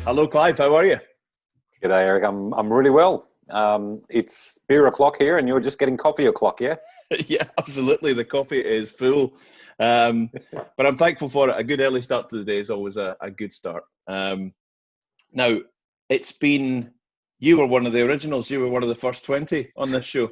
Hello, Clive. How are you? G'day, Eric. I'm really well. It's beer o'clock here, and you're just getting coffee o'clock, yeah? Yeah, absolutely. The coffee is full, but I'm thankful for it. A good early start to the day is always a good start. Now, it's been you were one of the originals. You were one of the first 20 on this show.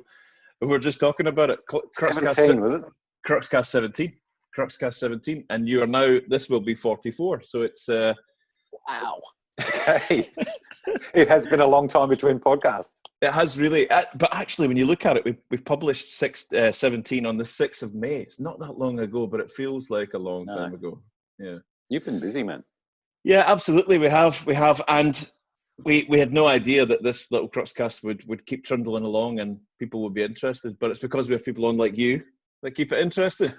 We were just talking about it. 17, was it? Crux Cast 17. Crux Cast 17, and you are now. This will be 44. So it's Wow. Okay. It has been a long time between podcasts. It has really, but actually, when you look at it, we've published 17 on the 6th of May. It's not that long ago, but it feels like a long time ago. Yeah, you've been busy, man. Yeah, absolutely. We have, and we had no idea that this little Cruxcast would keep trundling along and people would be interested. But it's because we have people on like you that keep it interesting.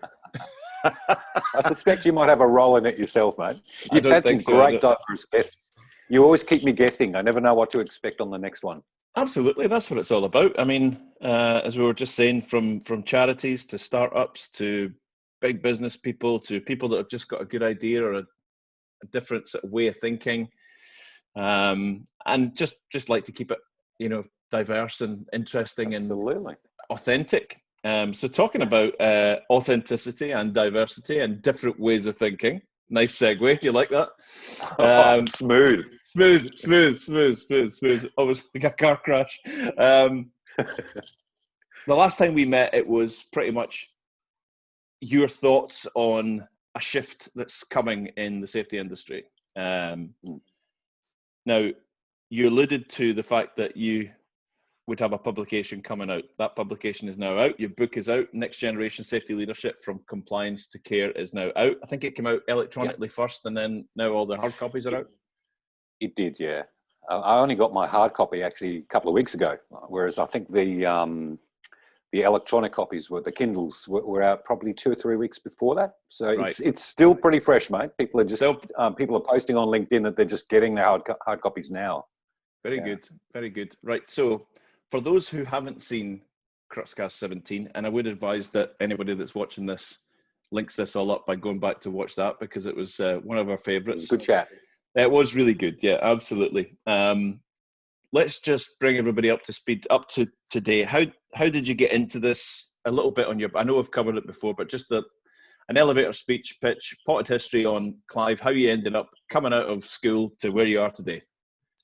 I suspect you might have a role in it yourself, mate. You've had some great diverse guests. You always keep me guessing. I never know what to expect on the next one. Absolutely, that's what it's all about. I mean, as we were just saying, from charities to startups to big business people to people that have just got a good idea or a different sort of way of thinking, and just like to keep it, diverse and interesting. Absolutely. And authentic. So talking about authenticity and diversity and different ways of thinking. Nice segue. You like that? Smooth. Almost like a car crash. The last time we met, it was pretty much your thoughts on a shift that's coming in the safety industry. Now, you alluded to the fact that you would have a publication coming out. That publication is now out. Your book is out. Next Generation Safety Leadership from Compliance to Care is now out. I think it came out electronically first, and then now all the hard copies are out. It did, yeah. I only got my hard copy actually a couple of weeks ago, whereas I think the electronic copies, the Kindles, were out probably 2 or 3 weeks before that. So it's still pretty fresh, mate. People are just people are posting on LinkedIn that they're just getting their hard copies now. Very good, very good. Right, so for those who haven't seen Cruxcast 17, and I would advise that anybody that's watching this links this all up by going back to watch that, because it was one of our favourites. Good chat. It was really good, yeah, absolutely. Let's just bring everybody up to speed, up to today. How did you get into this? A little bit on I know I've covered it before, but just an elevator speech pitch, potted history on Clive, how you ended up coming out of school to where you are today.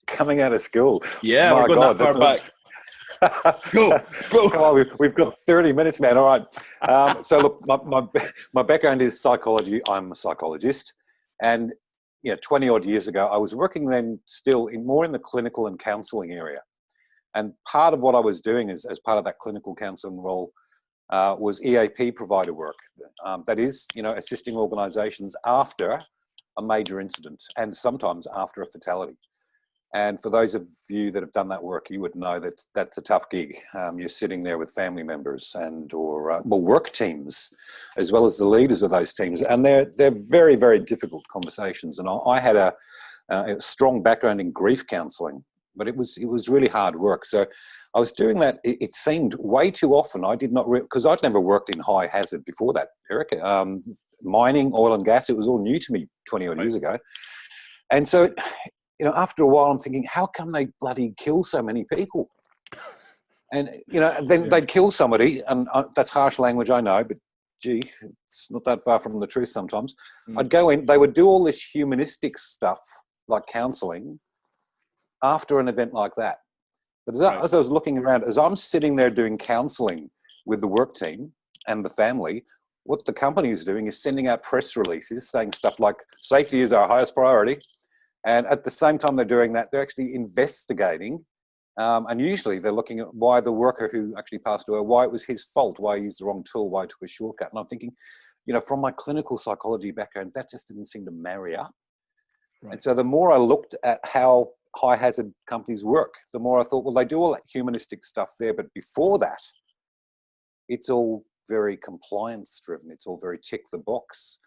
Coming out of school? Yeah, we're going that far back. Go. Come on, we've got 30 minutes, man. All right. So look, my background is psychology. I'm a psychologist, and 20 odd years ago, I was working then still more in the clinical and counselling area. And part of what I was doing as part of that clinical counselling role was EAP provider work. That is, assisting organisations after a major incident and sometimes after a fatality. And for those of you that have done that work, you would know that that's a tough gig. You're sitting there with family members or work teams, as well as the leaders of those teams. And they're very, very difficult conversations. And I had a strong background in grief counselling, but it was really hard work. So I was doing that. It seemed way too often. I did not, because I'd never worked in high hazard before that, Eric. Mining, oil and gas, it was all new to me 20 odd years ago. And so, after a while, I'm thinking, how come they bloody kill so many people? And, then they'd kill somebody, and that's harsh language, I know, but gee, it's not that far from the truth sometimes. I'd go in, they would do all this humanistic stuff, like counselling, after an event like that. But as I was looking around, as I'm sitting there doing counselling with the work team and the family, what the company is doing is sending out press releases saying stuff like, safety is our highest priority. And at the same time they're doing that, they're actually investigating. And usually they're looking at why the worker who actually passed away, why it was his fault, why he used the wrong tool, why he took a shortcut. And I'm thinking, from my clinical psychology background, that just didn't seem to marry up. Right. And so the more I looked at how high hazard companies work, the more I thought, well, they do all that humanistic stuff there. But before that, it's all very compliance driven. It's all very tick the box.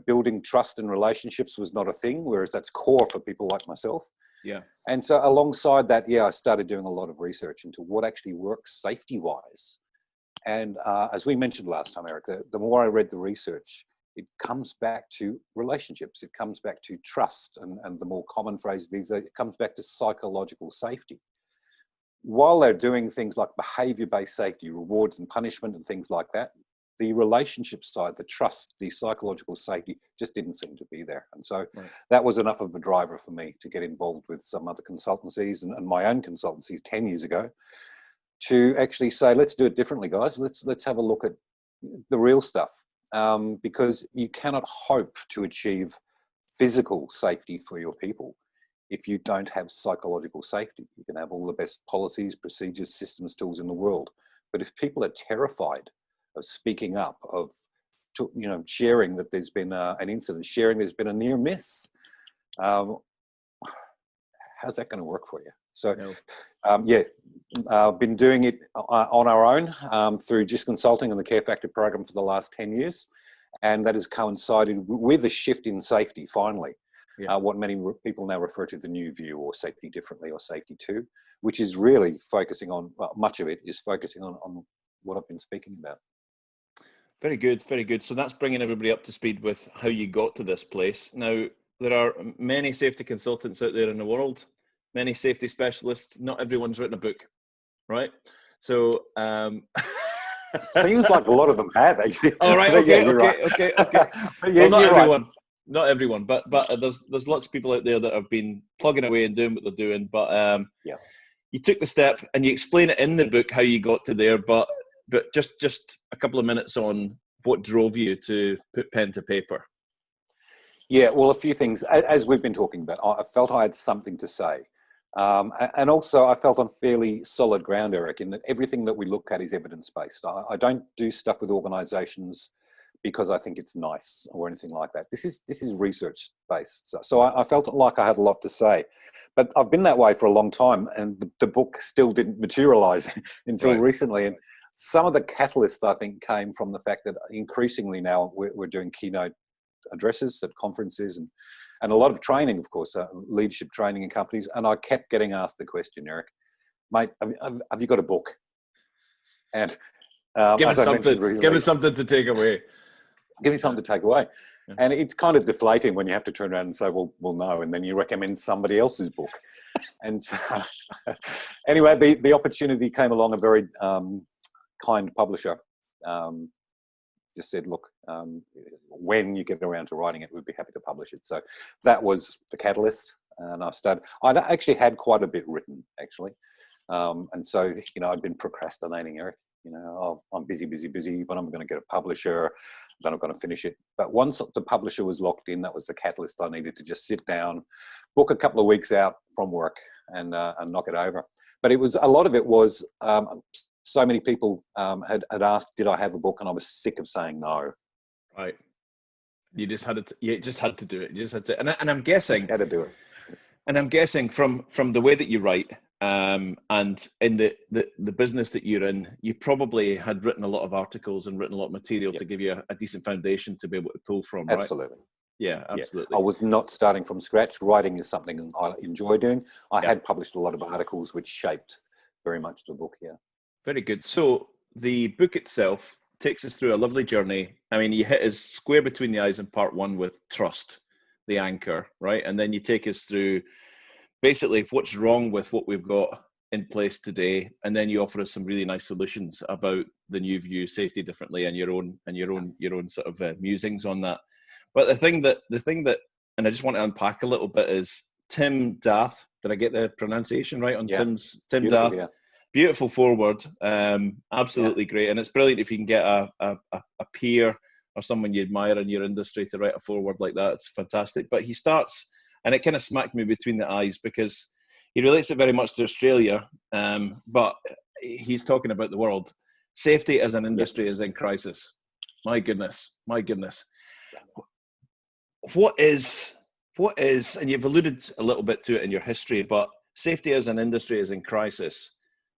Building trust and relationships was not a thing, whereas that's core for people like myself. Yeah. And so alongside that, I started doing a lot of research into what actually works safety-wise. And as we mentioned last time, Eric, the more I read the research, it comes back to relationships. It comes back to trust. And the more common phrase these days, it comes back to psychological safety. While they're doing things like behavior-based safety, rewards and punishment and things like that, the relationship side, the trust, the psychological safety just didn't seem to be there. And so that was enough of a driver for me to get involved with some other consultancies and my own consultancy 10 years ago to actually say, let's do it differently, guys. Let's have a look at the real stuff, because you cannot hope to achieve physical safety for your people if you don't have psychological safety. You can have all the best policies, procedures, systems, tools in the world. But if people are terrified of speaking up, of sharing that there's been an incident, sharing there's been a near miss, how's that going to work for you? So, I've been doing it on our own through GYST Consulting and the Care Factor program for the last 10 years. And that has coincided with a shift in safety, finally. What many people now refer to the new view, or safety differently, or safety 2, which is really focusing on, much of it is focusing on what I've been speaking about. Very good, very good. So that's bringing everybody up to speed with how you got to this place. Now, there are many safety consultants out there in the world, many safety specialists. Not everyone's written a book, right? So seems like a lot of them have, actually. All right, okay. Well, not everyone. Right. Not everyone, but there's lots of people out there that have been plugging away and doing what they're doing. But you took the step, and you explain it in the book how you got to there. But just a couple of minutes on what drove you to put pen to paper. Yeah, well, a few things. As we've been talking about, I felt I had something to say. And also I felt on fairly solid ground, Eric, in that everything that we look at is evidence-based. I don't do stuff with organisations because I think it's nice or anything like that. This is research-based. So I felt like I had a lot to say. But I've been that way for a long time, and the book still didn't materialise until recently. And some of the catalyst, I think, came from the fact that increasingly now we're doing keynote addresses at conferences and a lot of training, of course, leadership training in companies. And I kept getting asked the question, Eric, mate, have you got a book? And give us something to take away. Give me something to take away. Yeah. And it's kind of deflating when you have to turn around and say, well, no. And then you recommend somebody else's book. And so, anyway, the opportunity came along. A very kind publisher just said, look, when you get around to writing it, we'd be happy to publish it. So that was the catalyst. And I'd actually had quite a bit written, actually. And so, I'd been procrastinating, Eric. I'm busy, but I'm going to get a publisher, then I'm going to finish it. But once the publisher was locked in, that was the catalyst. I needed to just sit down, book a couple of weeks out from work and knock it over. But a lot of it was, so many people had asked, did I have a book? And I was sick of saying no. Right. You just had to do it. You just had to, and I'm guessing, just had to do it. And I'm guessing from the way that you write, and in the business that you're in, you probably had written a lot of articles and written a lot of material to give you a decent foundation to be able to pull from, right? Absolutely. Yeah, absolutely. I was not starting from scratch. Writing is something I enjoy doing. I had published a lot of articles which shaped very much the book, Very good. So the book itself takes us through a lovely journey. I mean, you hit us square between the eyes in part 1 with trust, the anchor, right? And then you take us through basically what's wrong with what we've got in place today, and then you offer us some really nice solutions about the new view, safety differently, and your own sort of musings on that. But the thing that, and I just want to unpack a little bit, is Tim Dath. Did I get the pronunciation right on Tim Dath? Yeah. Beautiful forward, absolutely great, and it's brilliant if you can get a peer or someone you admire in your industry to write a forward like that. It's fantastic. But he starts, and it kind of smacked me between the eyes because he relates it very much to Australia, but he's talking about the world. Safety as an industry is in crisis. My goodness. What is, and you've alluded a little bit to it in your history, but safety as an industry is in crisis.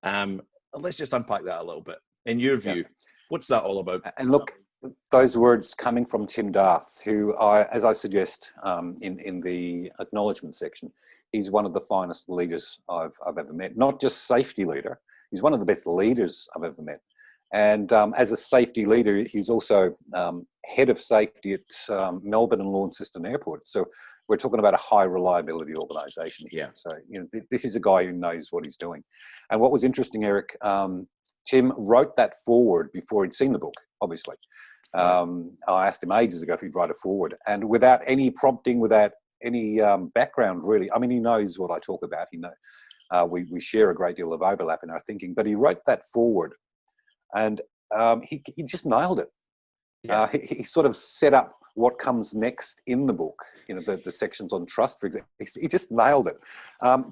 Let's just unpack that a little bit. In your view, what's that all about? And look, those words coming from Tim Dath, who as I suggest in the acknowledgement section, he's one of the finest leaders I've ever met. Not just safety leader, he's one of the best leaders I've ever met. And as a safety leader, he's also head of safety at Melbourne and Launceston Airport. So we're talking about a high reliability organisation here. So this is a guy who knows what he's doing. And what was interesting, Eric, Tim wrote that forward before he'd seen the book, obviously. I asked him ages ago if he'd write a forward, and without any prompting, without any background, really. I mean, he knows what I talk about. We share a great deal of overlap in our thinking, but he wrote that forward, and he just nailed it. Yeah. He sort of set up what comes next in the book, the sections on trust, for example. He just nailed it.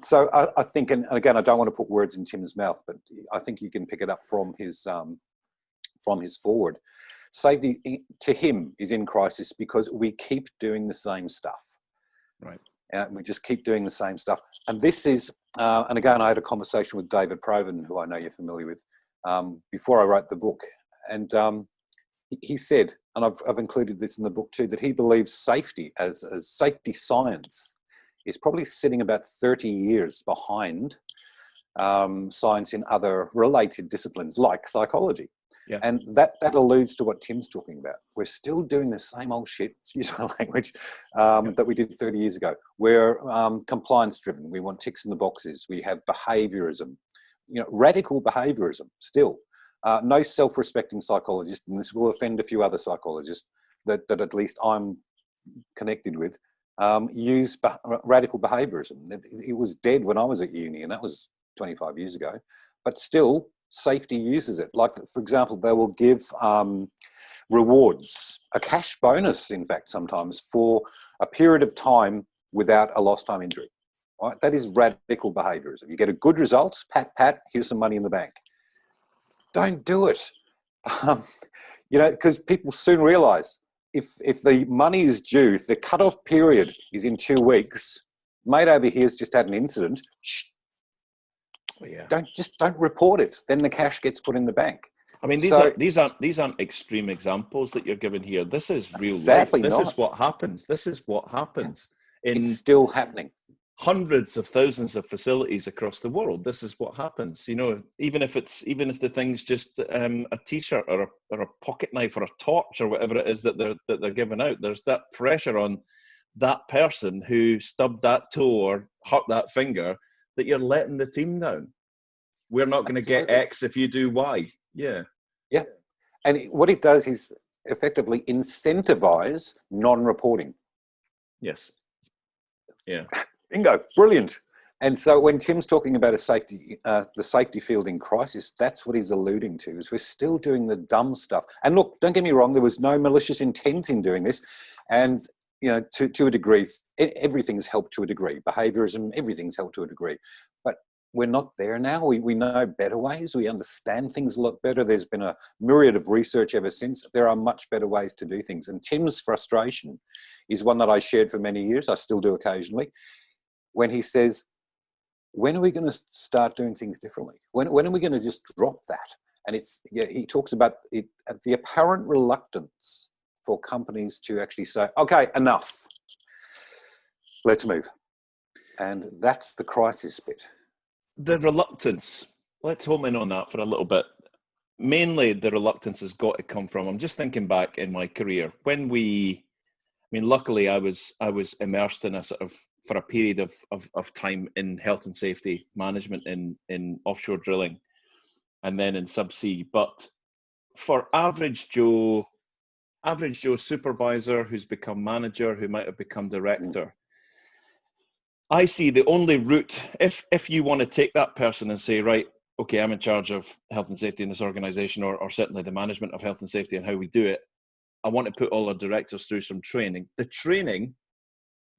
So I think, and again, I don't want to put words in Tim's mouth, but I think you can pick it up from his forward. Safety to him is in crisis because we keep doing the same stuff. Right. We just keep doing the same stuff. And this is, and again, I had a conversation with David Proven, who I know you're familiar with, before I wrote the book. And he said, and I've included this in the book too, that he believes safety as safety science is probably sitting about 30 years behind science in other related disciplines like psychology. Yeah. And that alludes to what Tim's talking about. We're still doing the same old shit, excuse my language, that we did 30 years ago. We're compliance driven. We want ticks in the boxes. We have behaviourism, radical behaviourism still. No self-respecting psychologist, and this will offend a few other psychologists that at least I'm connected with, use radical behaviourism. It was dead when I was at uni, and that was 25 years ago. But still, safety uses it. Like, for example, they will give rewards, a cash bonus, in fact, sometimes, for a period of time without a lost time injury. Right? That is radical behaviourism. You get a good result, pat, here's some money in the bank. Don't do it. Because people soon realise if the money is due, if the cut-off period is in 2 weeks, mate over here's just had an incident, don't report it. Then the cash gets put in the bank. I mean, these aren't extreme examples that you're given here. This is real life. This is what happens. It's still happening. Hundreds of thousands of facilities across the world. This is what happens. Even if the thing's just a t-shirt or a pocket knife or a torch or whatever it is that they're giving out, there's that pressure on that person who stubbed that toe or hurt that finger that you're letting the team down. We're not going to get X if you do Y. Yeah. Yeah. And what it does is effectively incentivize non-reporting. Yes. Yeah. Bingo. Brilliant. And so when Tim's talking about the safety field in crisis, that's what he's alluding to, is we're still doing the dumb stuff. And look, don't get me wrong, there was no malicious intent in doing this. And, to a degree, everything's helped to a degree. Behaviourism, everything's helped to a degree. But we're not there now. We know better ways. We understand things a lot better. There's been a myriad of research ever since. There are much better ways to do things. And Tim's frustration is one that I shared for many years. I still do occasionally. When he says, when are we going to start doing things differently? When are we going to just drop that? And he talks about it, the apparent reluctance for companies to actually say, okay, enough. Let's move. And that's the crisis bit. The reluctance, let's home in on that for a little bit. Mainly the reluctance has got to come from, I'm just thinking back in my career, luckily I was immersed in for a period of time in health and safety management in offshore drilling and then in subsea. But for average Joe supervisor who's become manager, who might have become director, I see the only route, if you want to take that person and say, right, okay, I'm in charge of health and safety in this organization, or certainly the management of health and safety and how we do it, I want to put all our directors through some training. The training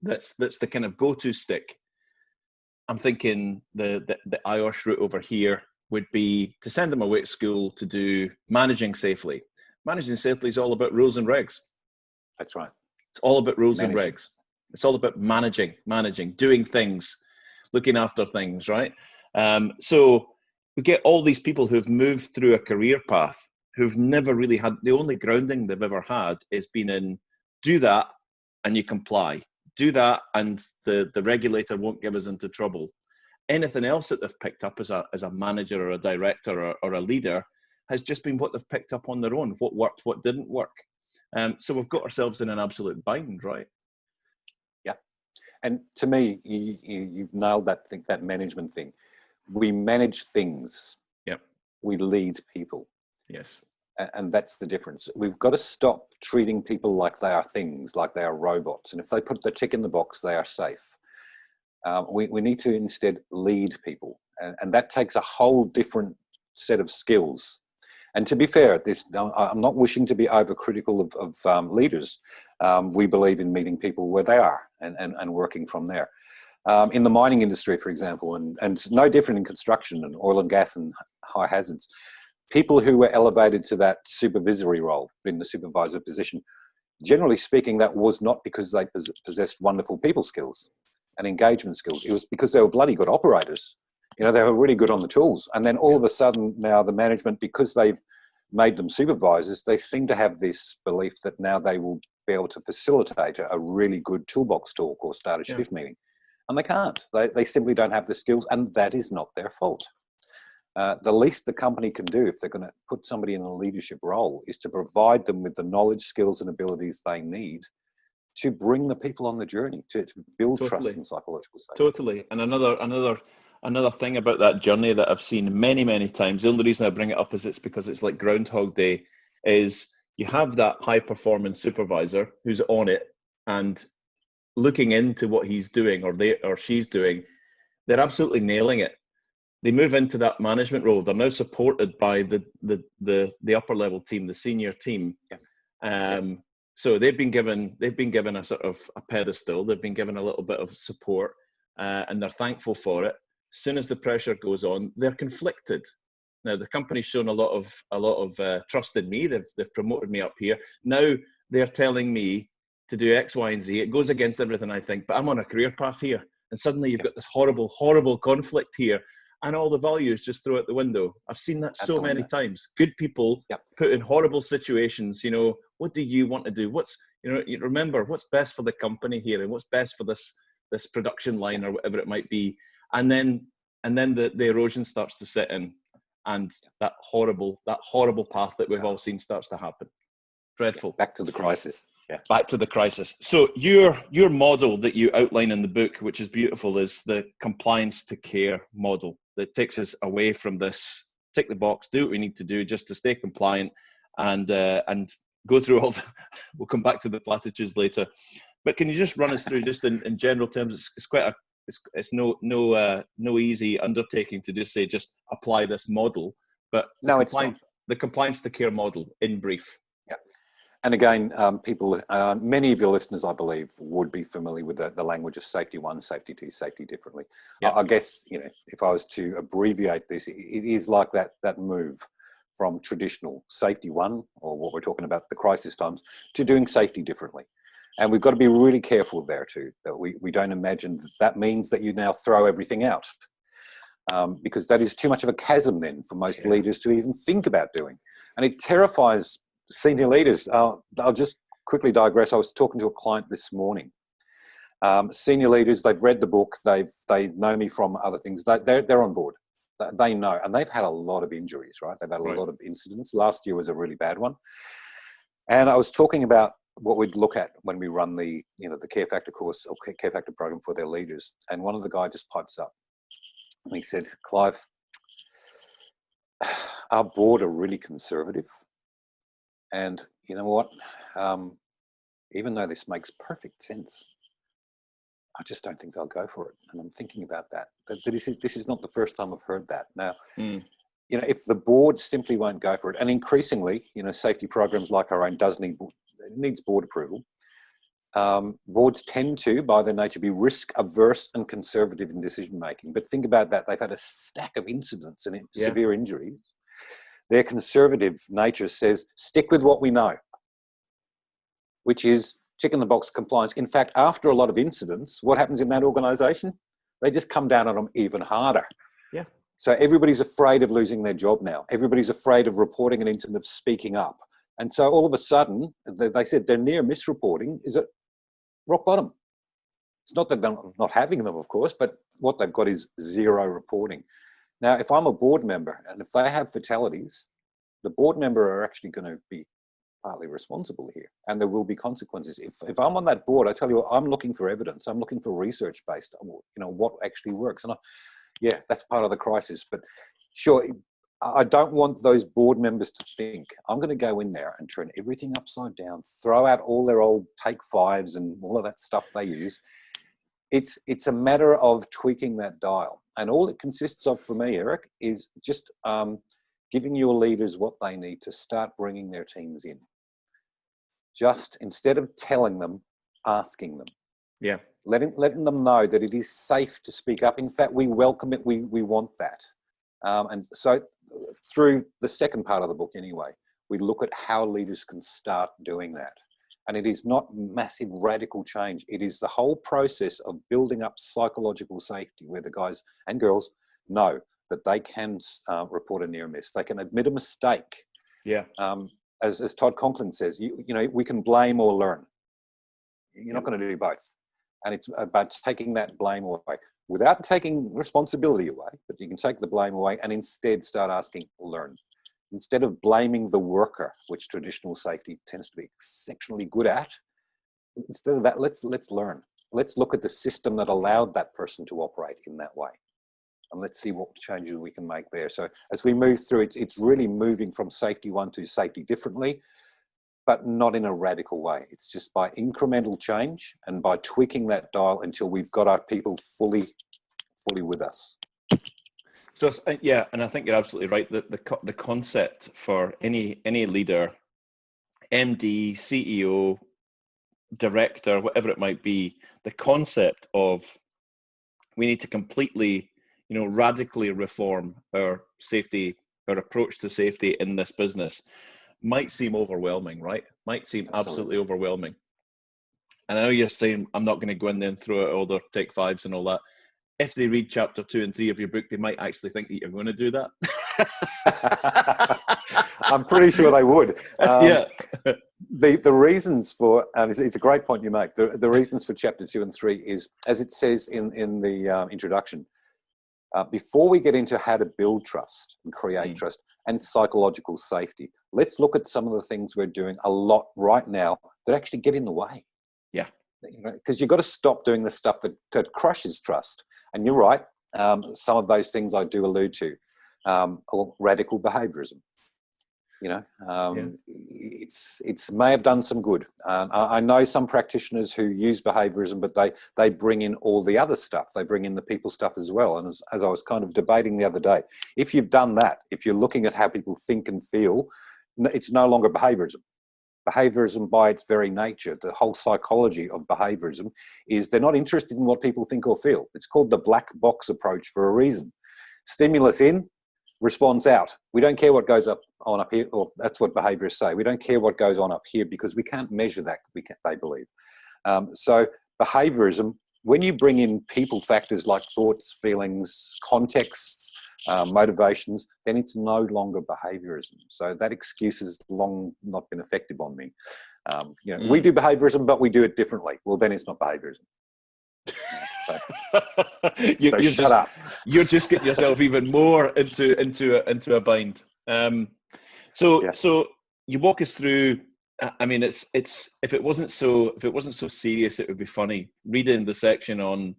that's the kind of go-to stick, I'm thinking the IOSH route over here would be to send them away to school to do managing safely. Managing safely is all about rules and regs. That's right. It's all about rules and regs. It's all about managing, doing things, looking after things, right? So we get all these people who've moved through a career path who've never really had, the only grounding they've ever had is been in, do that and you comply. Do that and the regulator won't give us into trouble. Anything else that they've picked up as a manager or a director or a leader, has just been what they've picked up on their own, what worked, what didn't work. So we've got ourselves in an absolute bind, right? Yeah. And to me, you've nailed that thing, that management thing. We manage things. Yep. We lead people. Yes. And that's the difference. We've got to stop treating people like they are things, like they are robots. And if they put the tick in the box, they are safe. We need to instead lead people. And that takes a whole different set of skills. And to be fair, I'm not wishing to be overcritical of leaders. We believe in meeting people where they are and working from there. In the mining industry, for example, and it's no different in construction and oil and gas and high hazards, people who were elevated to that supervisory role in the supervisor position, generally speaking, that was not because they possessed wonderful people skills and engagement skills. It was because they were bloody good operators. You know, they were really good on the tools. And then all of a sudden now the management, because they've made them supervisors, they seem to have this belief that now they will be able to facilitate a really good toolbox talk or start a shift meeting. And they can't. They simply don't have the skills, and that is not their fault. The least the company can do if they're going to put somebody in a leadership role is to provide them with the knowledge, skills and abilities they need to bring the people on the journey, to build trust in psychological safety. Totally. And another thing about that journey that I've seen many, many times, the only reason I bring it up is it's because it's like Groundhog Day, is you have that high performance supervisor who's on it and looking into what he's doing or she's doing. They're absolutely nailing it. They move into that management role. They're now supported by the upper level team, the senior team. So they've been given a sort of a pedestal. They've been given a little bit of support, and they're thankful for it. As soon as the pressure goes on, they're conflicted. Now the company's shown a lot of trust in me. They've promoted me up here. Now they're telling me to do X, Y, and Z. It goes against everything I think, but I'm on a career path here, and suddenly you've got this horrible conflict here. And all the values just throw out the window. I've seen that so many times. Good people put in horrible situations. You know, what do you want to do? You remember what's best for the company here, and what's best for this production line or whatever it might be. And then the erosion starts to set in, and that horrible path that we've all seen starts to happen. Dreadful. Back to the crisis. Yeah. Back to the crisis. So your model that you outline in the book, which is beautiful, is the compliance to care model that takes us away from this tick the box, do what we need to do just to stay compliant, and go through all the. We'll come back to the platitudes later, but can you just run us through, just in general terms? It's quite it's no easy undertaking to just say just apply this model, but the compliance to care model in brief. Yeah. And again, people, many of your listeners, I believe, would be familiar with the language of safety one, safety two, safety differently. Yep. I guess, you know, if I was to abbreviate this, it is like that move from traditional safety one, or what we're talking about, the crisis times, to doing safety differently. And we've got to be really careful there too, that we don't imagine that means that you now throw everything out, because that is too much of a chasm then for most leaders to even think about doing. And it terrifies senior leaders. I'll just quickly digress. I was talking to a client this morning. Senior leaders, they've read the book. They know me from other things. They're on board. They know, and they've had a lot of injuries, right? They've had a lot of incidents. Last year was a really bad one. And I was talking about what we'd look at when we run the Care Factor course or Care Factor program for their leaders. And one of the guys just pipes up and he said, "Clive, our board are really conservative. And you know what? Even though this makes perfect sense, I just don't think they'll go for it." And I'm thinking about that. This is not the first time I've heard that. Now, you know, if the board simply won't go for it, and increasingly, you know, safety programs like our own needs board approval. Boards tend to, by their nature, be risk averse and conservative in decision making. But think about that. They've had a stack of incidents and severe injuries. Their conservative nature says, stick with what we know, which is tick in the box compliance. In fact, after a lot of incidents, what happens in that organisation? They just come down on them even harder. Yeah. So everybody's afraid of losing their job now. Everybody's afraid of reporting an incident, of speaking up. And so all of a sudden, they said their near misreporting is at rock bottom. It's not that they're not having them, of course, but what they've got is zero reporting. Now, if I'm a board member and if they have fatalities, the board member are actually going to be partly responsible here, and there will be consequences. If I'm on that board, I tell you, I'm looking for evidence. I'm looking for research based on, what actually works. And that's part of the crisis. But sure, I don't want those board members to think I'm going to go in there and turn everything upside down, throw out all their old take fives and all of that stuff they use. It's a matter of tweaking that dial, and all it consists of for me, Eric, is just giving your leaders what they need to start bringing their teams in. Just instead of telling them, asking them. Yeah. Letting them know that it is safe to speak up. In fact, we welcome it. We want that. And so through the second part of the book anyway, we look at how leaders can start doing that. And it is not massive radical change. It is the whole process of building up psychological safety where the guys and girls know that they can report a near miss. They can admit a mistake. Yeah. As Todd Conklin says, we can blame or learn. You're not going to do both. And it's about taking that blame away without taking responsibility away, but you can take the blame away and instead start asking, learn. Instead of blaming the worker, which traditional safety tends to be exceptionally good at, instead of that, let's learn. Let's look at the system that allowed that person to operate in that way. And let's see what changes we can make there. So as we move through, it's really moving from safety one to safety differently, but not in a radical way. It's just by incremental change and by tweaking that dial until we've got our people fully with us. So yeah, and I think you're absolutely right. The concept for any leader, MD, CEO, director, whatever it might be, the concept of we need to completely, radically reform our safety, our approach to safety in this business might seem overwhelming, right? Might seem absolutely overwhelming. And I know you're saying I'm not going to go in there and throw out all their take fives and all that. If they read chapter 2 and 3 of your book, they might actually think that you're going to do that. I'm pretty sure they would. Yeah. The reasons for, and it's a great point you make, the reasons for chapter 2 and 3 is, as it says in the introduction, before we get into how to build trust and create trust and psychological safety, let's look at some of the things we're doing a lot right now that actually get in the way. Yeah. Because you've got to stop doing the stuff that crushes trust. And you're right, some of those things I do allude to, or radical behaviourism. It's may have done some good. I know some practitioners who use behaviourism, but they bring in all the other stuff. They bring in the people stuff as well. And as I was kind of debating the other day, if you've done that, if you're looking at how people think and feel, it's no longer behaviourism. Behaviourism, by its very nature, the whole psychology of behaviourism is they're not interested in what people think or feel. It's called the black box approach for a reason. Stimulus in, response out. We don't care what goes on up here, or that's what behaviourists say. We don't care what goes on up here because we can't measure that, they believe. So behaviourism, when you bring in people factors like thoughts, feelings, contexts, motivations, then it's no longer behaviourism. So that excuse has long not been effective on me. We do behaviourism, but we do it differently. Well, then it's not behaviourism. Shut up. You're just getting yourself even more into a bind. So you walk us through. I mean, it's if it wasn't so serious, it would be funny. Reading the section on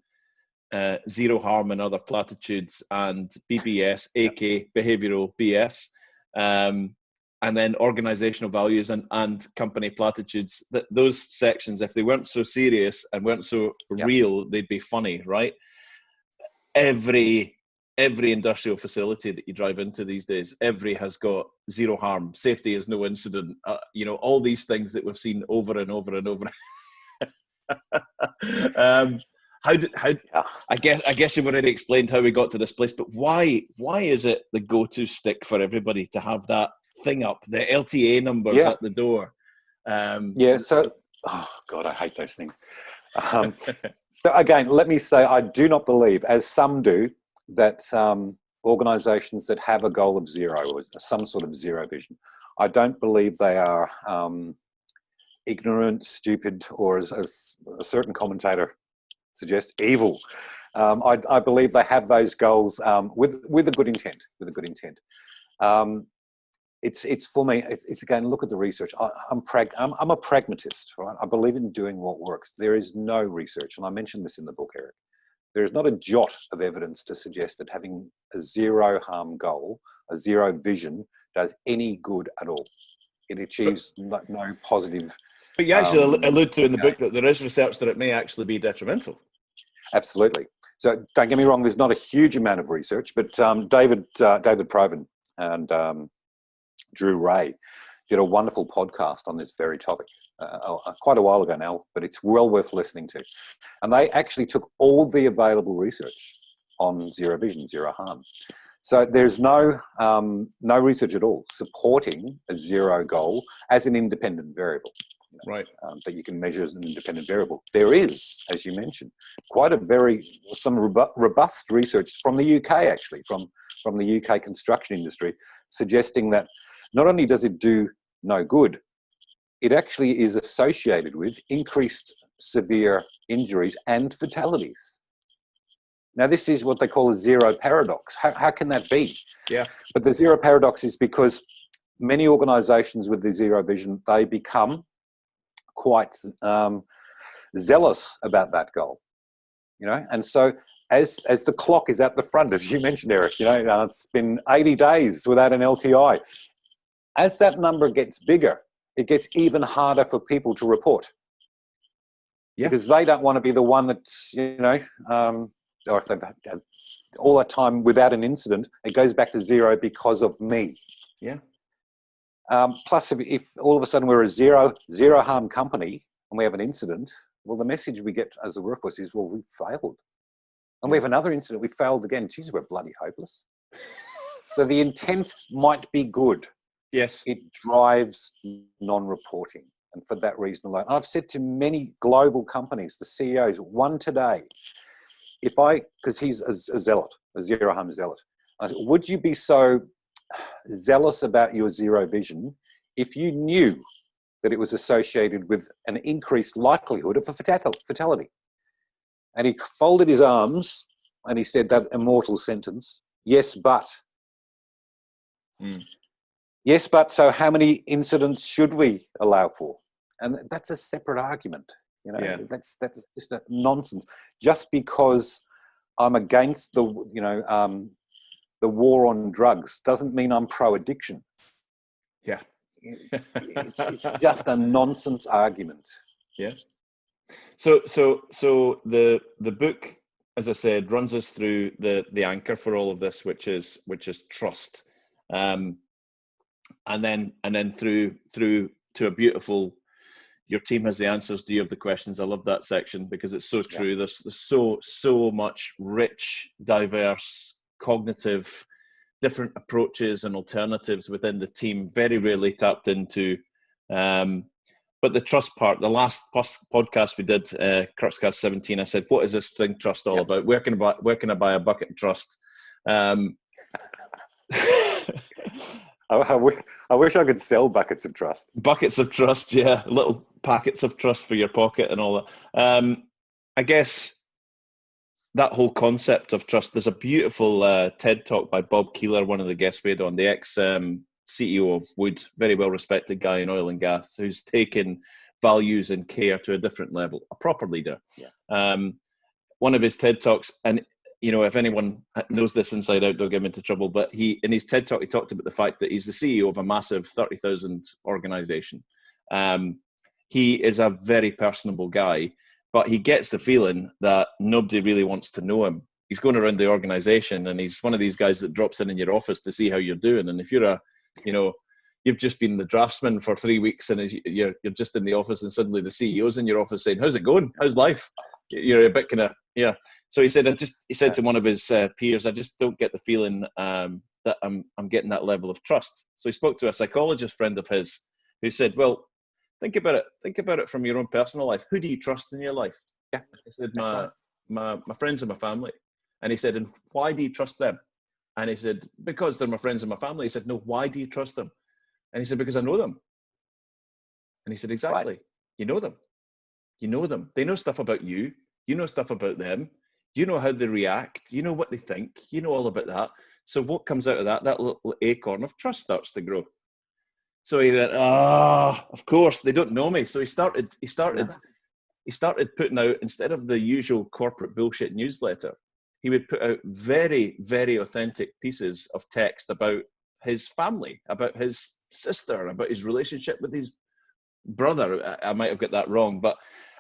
zero harm and other platitudes and BBS, aka behavioural BS, and then organisational values and company platitudes. Those sections, if they weren't so serious and weren't so real, they'd be funny, right? Every industrial facility that you drive into these days, every has got zero harm, safety is no incident. All these things that we've seen over and over and over. I guess you've already explained how we got to this place, but why is it the go-to stick for everybody to have that thing up, the LTA numbers at the door? So, oh God, I hate those things. So again, let me say, I do not believe, as some do, that organisations that have a goal of zero or some sort of zero vision, I don't believe they are ignorant, stupid, or as a certain commentator suggests, evil. I believe they have those goals with a good intent. it's for me. It's again, look at the research. I'm a pragmatist, right? I believe in doing what works. There is no research, and I mentioned this in the book, Eric. There is not a jot of evidence to suggest that having a zero harm goal, a zero vision, does any good at all. It achieves no positive. But you actually allude to in the book that there is research that it may actually be detrimental. Absolutely. So don't get me wrong. There's not a huge amount of research, but David Proven and Drew Ray did a wonderful podcast on this very topic quite a while ago now, but it's well worth listening to. And they actually took all the available research on zero vision, zero harm. So there's no research at all supporting a zero goal as an independent variable. Right. That you can measure as an independent variable. There is, as you mentioned, some robust research from the UK, actually, from the UK construction industry, suggesting that not only does it do no good, it actually is associated with increased severe injuries and fatalities. Now, this is what they call a zero paradox. How can that be? Yeah. But the zero paradox is because many organisations with the zero vision, they become quite zealous about that goal, and so as the clock is at the front, as you mentioned, Eric, it's been 80 days without an LTI. As that number gets bigger, it gets even harder for people to report. Yeah. Because they don't want to be the one that, or if they've had all that time without an incident, it goes back to zero because of me. Yeah. Plus, if all of a sudden we're a zero harm company and we have an incident, well, the message we get as a workforce is, well, we failed. And we have another incident, we failed again. Geez, we're bloody hopeless. So the intent might be good. Yes. It drives non-reporting. And for that reason alone, I've said to many global companies, the CEOs, one today, because he's a zealot, a zero harm zealot, I said, would you be so zealous about your zero vision if you knew that it was associated with an increased likelihood of a fatality? And he folded his arms and he said that immortal sentence, yes, but. Yes, but so how many incidents should we allow for? And that's a separate argument. That's just a nonsense. Just because I'm against the war on drugs doesn't mean I'm pro-addiction. Yeah. It's just a nonsense argument. Yeah. So the book, as I said, runs us through the anchor for all of this, which is trust, and then through to a beautiful. Your team has the answers. Do you have the questions? I love that section because it's so true. Yeah. There's so much rich, diverse, cognitive, different approaches and alternatives within the team. Very rarely tapped into. But the trust part, the last podcast we did, Crux Cast 17, I said, what is this thing trust all about? Where can I buy a bucket of trust? I wish I could sell buckets of trust. Buckets of trust, yeah. Little packets of trust for your pocket and all that. I guess that whole concept of trust, there's a beautiful TED talk by Bob Keeler, one of the guests we had on, the ex-CEO of Wood, very well-respected guy in oil and gas, who's taken values and care to a different level, a proper leader. Yeah. One of his TED talks, and if anyone knows this inside out, they'll get him into trouble. But in his TED talk, he talked about the fact that he's the CEO of a massive 30,000 organization. He is a very personable guy, but he gets the feeling that nobody really wants to know him. He's going around the organization, and he's one of these guys that drops in your office to see how you're doing. And if you're you've just been the draftsman for 3 weeks, and you're just in the office, and suddenly the CEO's in your office saying, "How's it going? How's life?" You're a bit kind of, yeah. So he said to one of his peers, "I just don't get the feeling that I'm getting that level of trust." So he spoke to a psychologist friend of his who said, "Well, think about it. Think about it from your own personal life. Who do you trust in your life?" Yeah. He said, my friends and my family. And he said, "And why do you trust them?" And he said, "Because they're my friends and my family." He said, "No, why do you trust them?" And he said, "Because I know them." And he said, "Exactly. Right. You know them. You know them. They know stuff about you. You know stuff about them. You know how they react. You know what they think. You know all about that. So what comes out of that little acorn of trust starts to grow." So he went, of course they don't know me. So he started putting out, instead of the usual corporate bullshit newsletter, he would put out very, very authentic pieces of text about his family, about his sister, about his relationship with his brother. I might have got that wrong,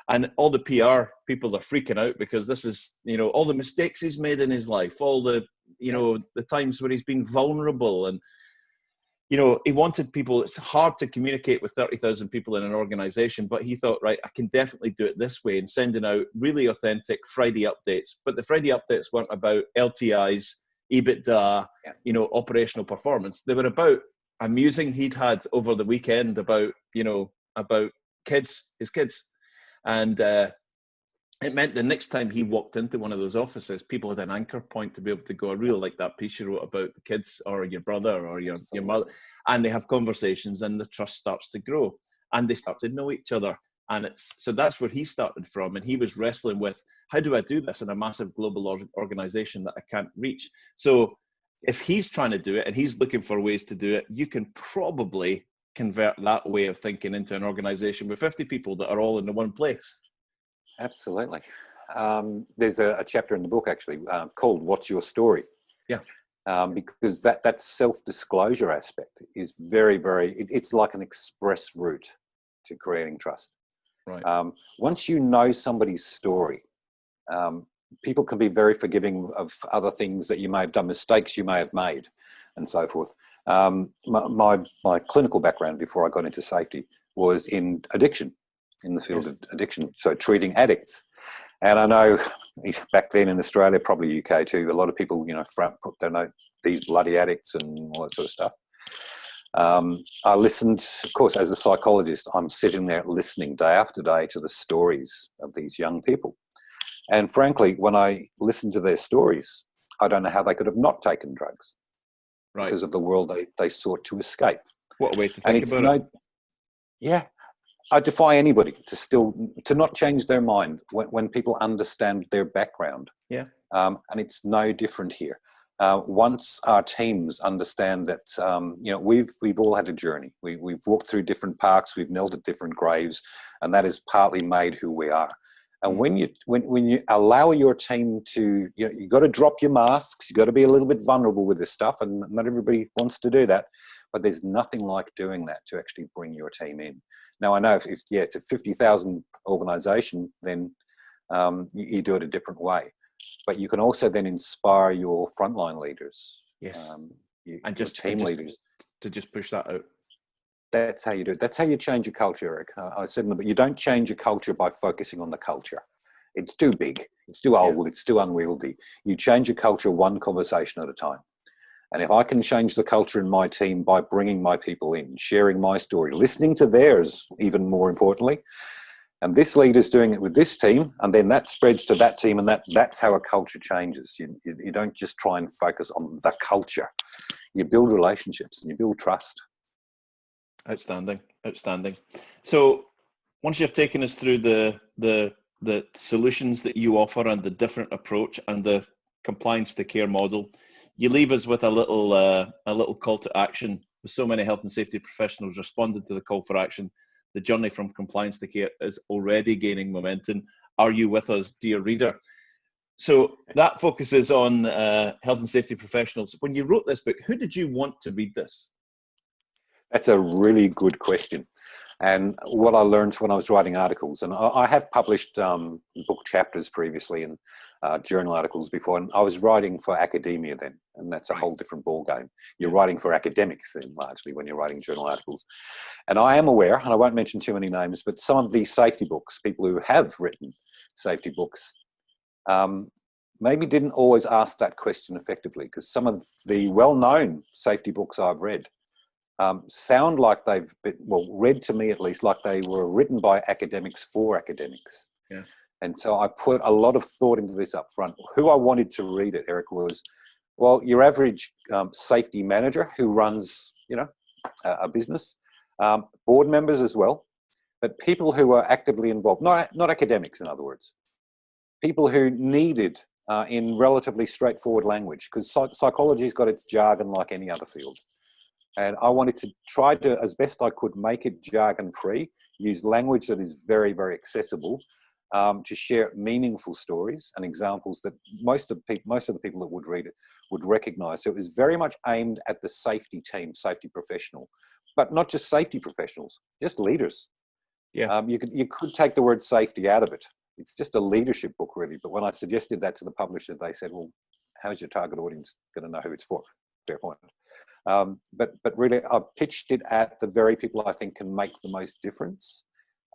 and all the PR people are freaking out because this is, all the mistakes he's made in his life, all the, the times where he's been vulnerable. And, he wanted people, it's hard to communicate with 30,000 people in an organization, but he thought, right, I can definitely do it this way, and sending out really authentic Friday updates. But the Friday updates weren't about LTIs, EBITDA, operational performance. They were about a musing he'd had over the weekend about his kids. And it meant the next time he walked into one of those offices, people had an anchor point to be able to go, I really like that piece you wrote about the kids or your brother or your mother. And they have conversations and the trust starts to grow and they start to know each other. And so that's where he started from. And he was wrestling with, how do I do this in a massive global organization that I can't reach? So if he's trying to do it and he's looking for ways to do it, you can probably convert that way of thinking into an organization with 50 people that are all in the one place. Absolutely. There's a chapter in the book actually called What's Your Story? Yeah. Because that self-disclosure aspect is very, very, it's like an express route to creating trust. Right. Once you know somebody's story, people can be very forgiving of other things that you may have done, mistakes you may have made, and so forth. My clinical background before I got into safety was in addiction, in the field of addiction, so treating addicts. And I know back then in Australia, probably UK too, a lot of people, don't know these bloody addicts and all that sort of stuff. I listened, of course, as a psychologist, I'm sitting there listening day after day to the stories of these young people. And frankly, when I listened to their stories, I don't know how they could have not taken drugs, right? Because of the world they sought to escape. What a way to think about it. Yeah. I defy anybody to not change their mind when people understand their background. Yeah. And it's no different here. Once our teams understand that, we've all had a journey. We've walked through different parks, we've knelt at different graves, and that has partly made who we are. And when you allow your team to, you've got to drop your masks, you've got to be a little bit vulnerable with this stuff, and not everybody wants to do that, but there's nothing like doing that to actually bring your team in. Now, I know if it's a 50,000 organisation, then you do it a different way. But you can also then inspire your frontline leaders. Yes. And just team leaders. To just push that out. That's how you do it. That's how you change your culture, Eric. I said, but you don't change your culture by focusing on the culture. It's too big. It's too old. It's too unwieldy. You change your culture one conversation at a time. And if I can change the culture in my team by bringing my people in, sharing my story, listening to theirs, even more importantly, and this leader's doing it with this team, and then that spreads to that team, and that's how a culture changes. You don't just try and focus on the culture. You build relationships and you build trust. Outstanding. So once you've taken us through the solutions that you offer and the different approach and the compliance to care model, you leave us with a little call to action. With so many health and safety professionals responded to the call for action, the journey from compliance to care is already gaining momentum. Are you with us, dear reader? So that focuses on health and safety professionals. When you wrote this book, who did you want to read this? That's a really good question. And what I learned when I was writing articles, and I have published book chapters previously and journal articles before, and I was writing for academia then, and that's a whole different ballgame. You're writing for academics then, largely, when you're writing journal articles. And I am aware, and I won't mention too many names, but some of these safety books, people who have written safety books, maybe didn't always ask that question effectively, because some of the well-known safety books I've read sound like they've been, read to me at least, like they were written by academics for academics. Yeah. And so I put a lot of thought into this up front. Who I wanted to read it, Eric, was, your average safety manager who runs, a business, board members as well, but people who are actively involved, not academics, in other words, people who needed in relatively straightforward language, because psychology's got its jargon like any other field. And I wanted to try to, as best I could, make it jargon-free, use language that is very, very accessible, to share meaningful stories and examples that most of the people that would read it would recognise. So it was very much aimed at the safety team, safety professional, but not just safety professionals, just leaders. Yeah. You could take the word safety out of it. It's just a leadership book, really. But when I suggested that to the publisher, they said, "Well, how's your target audience going to know who it's for?" Fair point. But really, I pitched it at the very people I think can make the most difference,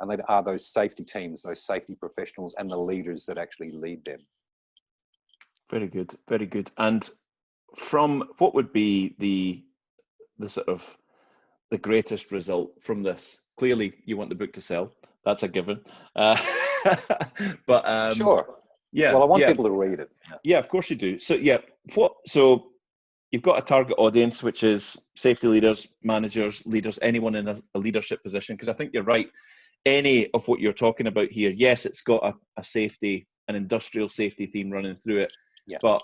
and they are those safety teams, those safety professionals, and the leaders that actually lead them. Very good, very good. And from what would be the sort of the greatest result from this? Clearly, you want the book to sell. That's a given. But Sure. Yeah. Well, I want people to read it. Yeah, of course you do. So yeah, so you've got a target audience, which is safety leaders, managers, leaders, anyone in a leadership position. Because I think you're right. Any of what you're talking about here, yes, it's got a safety, an industrial safety theme running through it. Yeah. But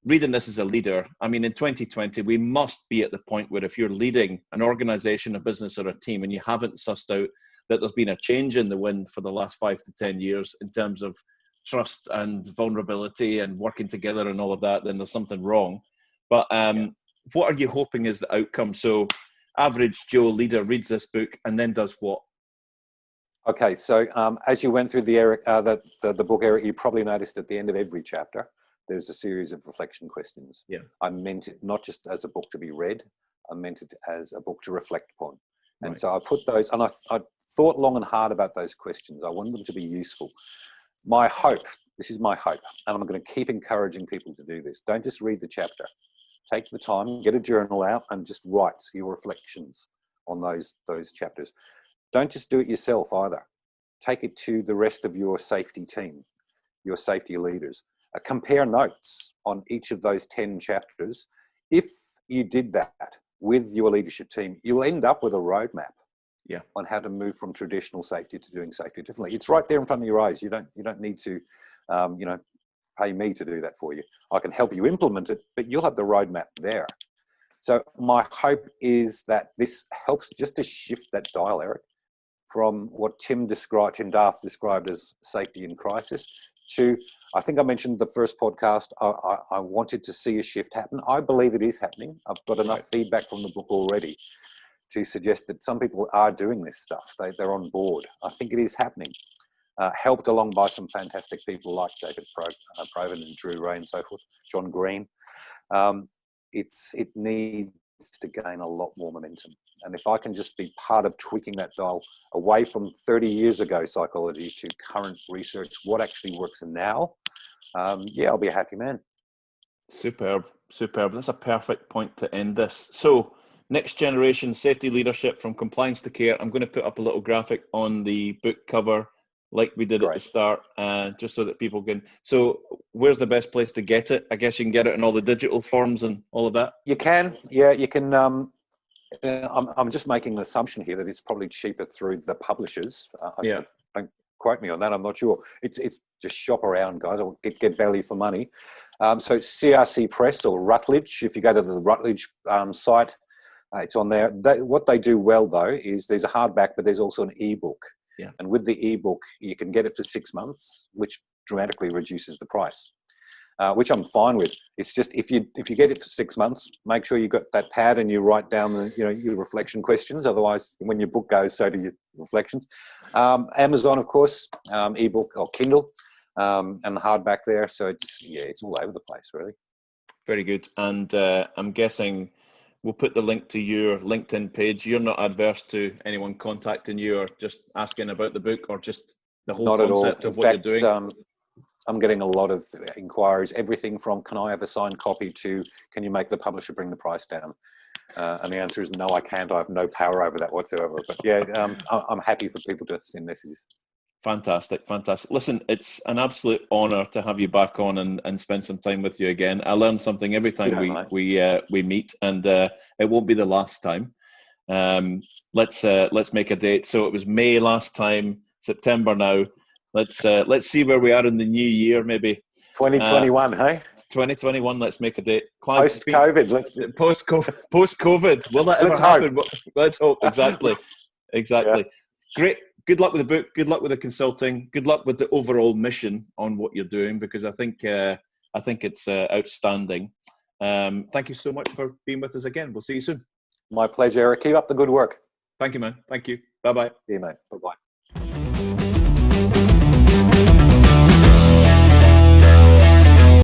reading this as a leader, I mean, in 2020, we must be at the point where if you're leading an organization, a business, or a team, and you haven't sussed out that there's been a change in the wind for the last 5 to 10 years in terms of trust and vulnerability and working together and all of that, then there's something wrong. But what are you hoping is the outcome? So average Joe leader reads this book and then does what? Okay, so as you went through the book, Eric, you probably noticed at the end of every chapter, there's a series of reflection questions. Yeah. I meant it not just as a book to be read, I meant it as a book to reflect upon. And Right. so I put those, and I thought long and hard about those questions. I wanted them to be useful. My hope, this is my hope, and I'm going to keep encouraging people to do this. Don't just read the chapter. Take the time, get a journal out, and just write your reflections on those chapters. Don't just do it yourself either. Take it to the rest of your safety team, your safety leaders. Compare notes on each of those 10 chapters. If you did that with your leadership team, you'll end up with a roadmap on how to move from traditional safety to doing safety differently. It's right there in front of your eyes. You don't need to, pay me to do that for you. I can help you implement it, but you'll have the roadmap there. So my hope is that this helps just to shift that dial, Eric, from what Tim Darth described as safety in crisis to, I think I mentioned the first podcast, I wanted to see a shift happen. I believe it is happening. I've got enough feedback from the book already to suggest that some people are doing this stuff. They're on board. I think it is happening. Helped along by some fantastic people like David Proven and Drew Ray and so forth, John Green. It needs to gain a lot more momentum. And if I can just be part of tweaking that dial away from 30 years ago psychology to current research, what actually works now, I'll be a happy man. Superb. That's a perfect point to end this. So next generation safety leadership from compliance to care. I'm going to put up a little graphic on the book cover like we did at the start, just so that people can. So where's the best place to get it? I guess you can get it in all the digital forms and all of that. You can, you can. I'm just making an assumption here that it's probably cheaper through the publishers. Don't quote me on that. I'm not sure. It's just shop around, guys. I'll get value for money. So CRC Press or Rutledge. If you go to the Rutledge site, it's on there. What they do well though is there's a hardback, but there's also an ebook. Yeah. And with the ebook, you can get it for 6 months, which dramatically reduces the price. Which I'm fine with. It's just if you get it for 6 months, make sure you got that pad and you write down your reflection questions. Otherwise, when your book goes, so do your reflections. Amazon, of course, ebook or Kindle, and the hardback there. So it's all over the place, really. Very good. And I'm guessing we'll put the link to your LinkedIn page. You're not adverse to anyone contacting you or just asking about the book or just the whole concept of what you're doing? I'm getting a lot of inquiries, everything from can I have a signed copy to can you make the publisher bring the price down? And the answer is no, I can't. I have no power over that whatsoever. But I'm happy for people to send messages. Fantastic. Listen, it's an absolute honour to have you back on and spend some time with you again. I learn something every time we meet, and it won't be the last time. Let's make a date. So it was May last time, September now. Let's see where we are in the new year, maybe. 2021, hey? 2021. Let's make a date. Clive, Post-COVID, let's post-COVID. Will that ever Let's happen? Let's hope. Exactly. Yeah. Great. Good luck with the book. Good luck with the consulting. Good luck with the overall mission on what you're doing, because I think it's outstanding. Thank you so much for being with us again. We'll see you soon. My pleasure, Eric. Keep up the good work. Thank you, man. Thank you. Bye-bye. See you, mate. Bye-bye.